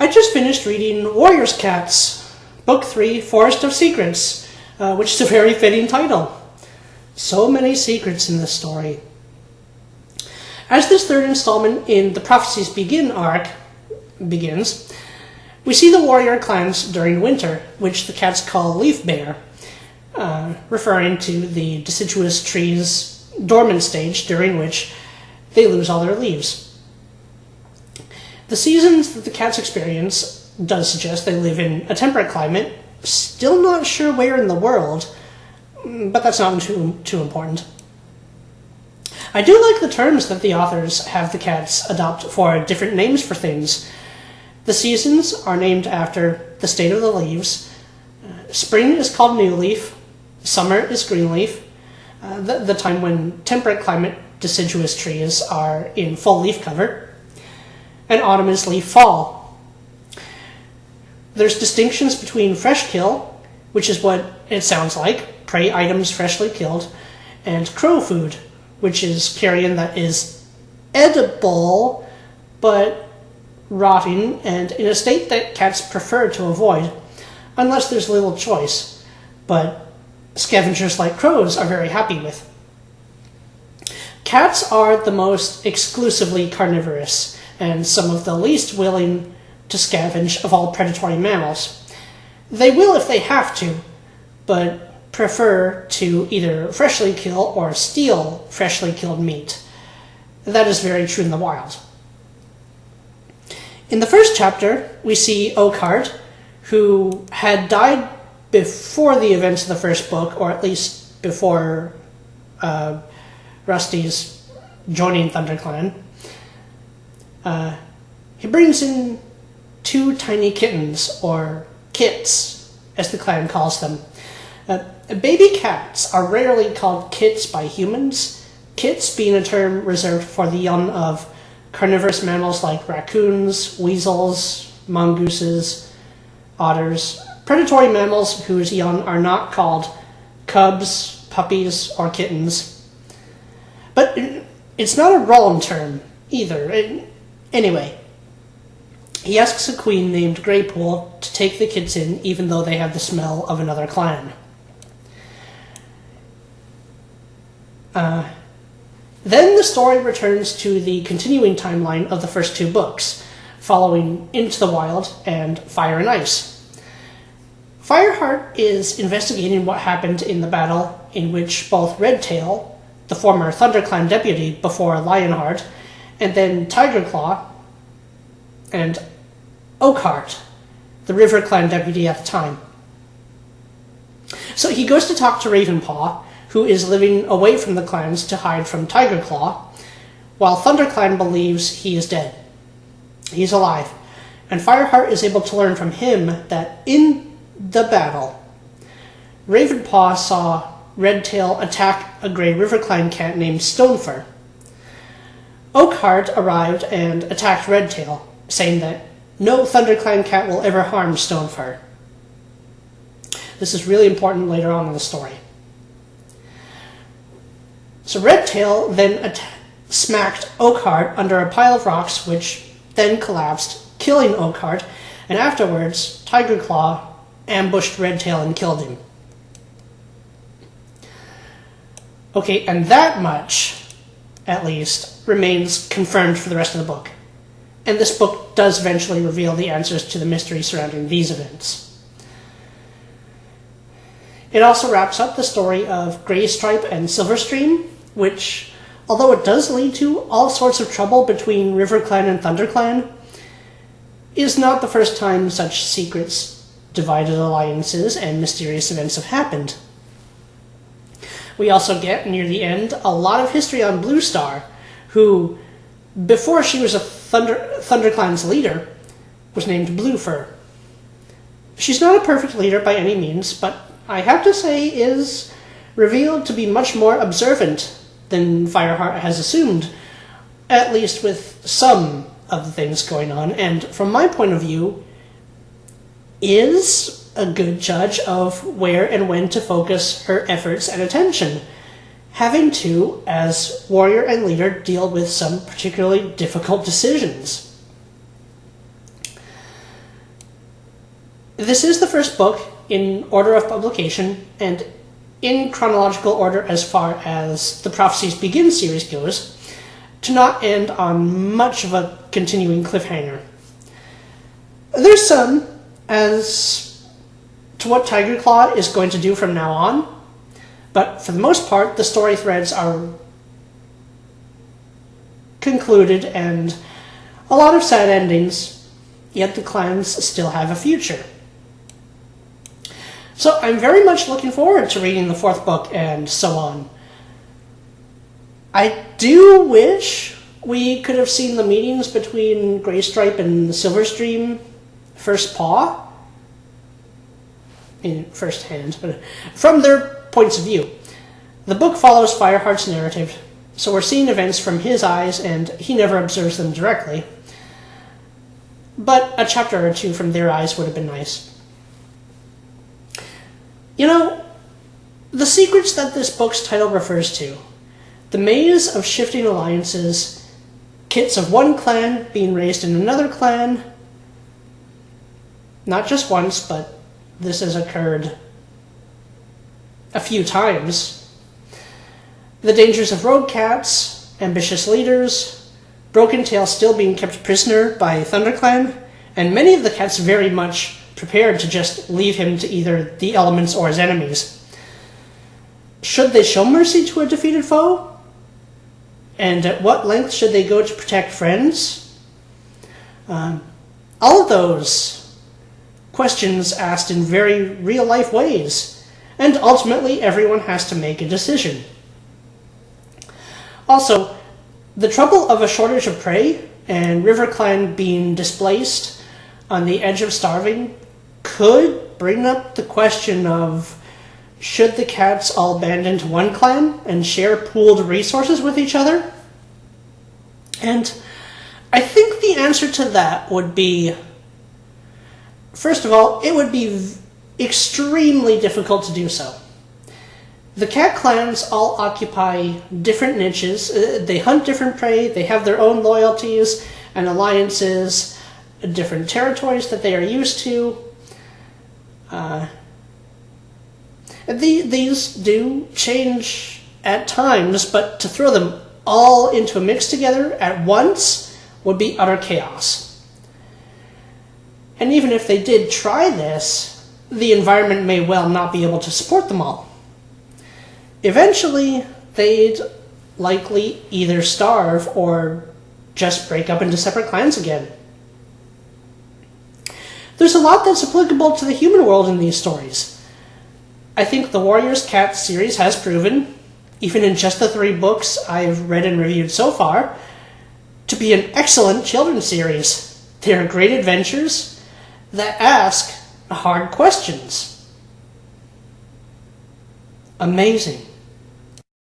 I just finished reading Warrior's Cats, Book 3, Forest of Secrets, which is a very fitting title. So many secrets in this story. As this third installment in the Prophecies Begin arc begins, we see the warrior clans during winter, which the cats call Leaf Bare, referring to the deciduous trees' dormant stage during which they lose all their leaves. The seasons that the cats experience does suggest they live in a temperate climate, still not sure where in the world, but that's not too important. I do like the terms that the authors have the cats adopt for different names for things. The seasons are named after the state of the leaves. Spring is called New Leaf, summer is Green Leaf, the time when temperate climate deciduous trees are in full leaf cover, and autumn is Leaf Fall. There's distinctions between fresh kill, which is what it sounds like, prey items freshly killed, and crow food, which is carrion that is edible, but rotting and in a state that cats prefer to avoid, unless there's little choice, but scavengers like crows are very happy with. Cats are the most exclusively carnivorous, and some of the least willing to scavenge of all predatory mammals. They will if they have to, but prefer to either freshly kill or steal freshly killed meat. That is very true in the wild. In the first chapter, we see Oakheart, who had died before the events of the first book, or at least before Rusty's joining ThunderClan. He brings in 2 tiny kittens, or kits, as the clan calls them. Baby cats are rarely called kits by humans, kits being a term reserved for the young of carnivorous mammals like raccoons, weasels, mongooses, otters, predatory mammals whose young are not called cubs, puppies, or kittens. But it's not a Roland term either. Anyway, he asks a queen named Graypool to take the kids in, even though they have the smell of another clan. Then the story returns to the continuing timeline of the first 2 books, following Into the Wild and Fire and Ice. Fireheart is investigating what happened in the battle in which both Redtail, the former ThunderClan deputy before Lionheart, and then Tigerclaw, and Oakheart, the River Clan deputy at the time. So he goes to talk to Ravenpaw, who is living away from the clans to hide from Tigerclaw, while ThunderClan believes he is dead. He's alive, and Fireheart is able to learn from him that in the battle, Ravenpaw saw Redtail attack a Grey River Clan cat named Stonefur. Oakheart arrived and attacked Redtail, saying that no ThunderClan cat will ever harm Stonefur. This is really important later on in the story. So Redtail then smacked Oakheart under a pile of rocks, which then collapsed, killing Oakheart, and afterwards Tigerclaw ambushed Redtail and killed him. Okay, and that much, at least, remains confirmed for the rest of the book. And this book does eventually reveal the answers to the mystery surrounding these events. It also wraps up the story of Graystripe and Silverstream, which, although it does lead to all sorts of trouble between River Clan and ThunderClan, is not the first time such secrets, divided alliances, and mysterious events have happened. We also get, near the end, a lot of history on Blue Star, who, before she was a ThunderClan's leader, was named Bluefur. She's not a perfect leader by any means, but I have to say is revealed to be much more observant than Fireheart has assumed, at least with some of the things going on, and from my point of view, is a good judge of where and when to focus her efforts and attention, having to, as warrior and leader, deal with some particularly difficult decisions. This is the first book in order of publication and in chronological order as far as the Prophecies Begin series goes, to not end on much of a continuing cliffhanger. There's some as to what Tiger Claw is going to do from now on, but for the most part, the story threads are concluded and a lot of sad endings, yet the clans still have a future. So I'm very much looking forward to reading the fourth book and so on. I do wish we could have seen the meetings between Graystripe and Silverstream first paw, in first hand, but from their points of view. The book follows Fireheart's narrative, so we're seeing events from his eyes and he never observes them directly. But a chapter or two from their eyes would have been nice. You know, the secrets that this book's title refers to, the maze of shifting alliances, kits of one clan being raised in another clan, not just once, but this has occurred a few times, the dangers of rogue cats, ambitious leaders, Broken Tail still being kept prisoner by ThunderClan, and many of the cats very much prepared to just leave him to either the elements or his enemies. Should they show mercy to a defeated foe? And at what length should they go to protect friends? All of those questions asked in very real-life ways, and ultimately everyone has to make a decision. Also, the trouble of a shortage of prey and RiverClan being displaced on the edge of starving could bring up the question of should the cats all band into one clan and share pooled resources with each other? And I think the answer to that would be, first of all, it would be extremely difficult to do so. The cat clans all occupy different niches, they hunt different prey, they have their own loyalties and alliances, different territories that they are used to. These do change at times, but to throw them all into a mix together at once would be utter chaos. And even if they did try this, the environment may well not be able to support them all. Eventually, they'd likely either starve or just break up into separate clans again. There's a lot that's applicable to the human world in these stories. I think the Warriors Cat series has proven, even in just the 3 books I've read and reviewed so far, to be an excellent children's series. They are great adventures that ask hard questions. Amazing.